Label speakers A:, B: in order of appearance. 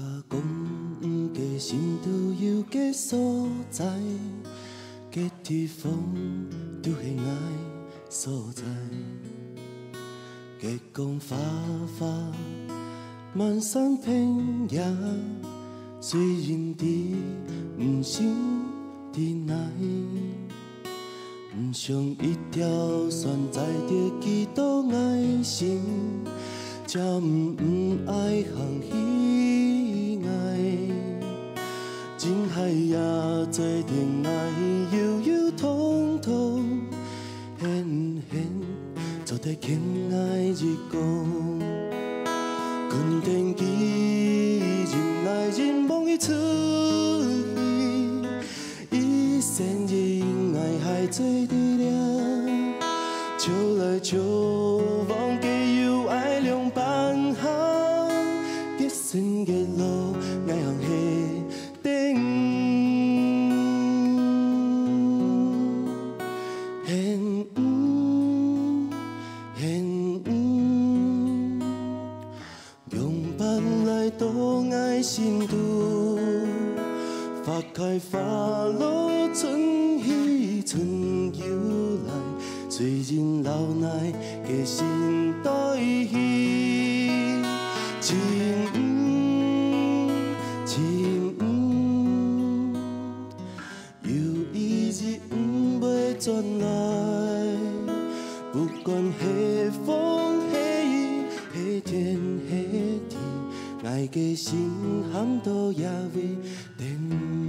A: 甲讲毋过心都有个所在，个地方就是爱所在。月光花花，漫山遍野，虽然伫毋想伫奈，毋想一条线在着几多爱心，才毋爱放弃爱。情海也做阵爱，悠悠通通现现，做在情爱日光。阮天机任来任望伊出去，一生因爱还做伫了，笑来笑往，皆有爱两半行，结身结路爱行下顶，现用板来渡爱心途，花开花落春去春又来，虽然老来加心待去，情有一日不会转来，不管下风下雨下天下地，爱加心喊到也未定。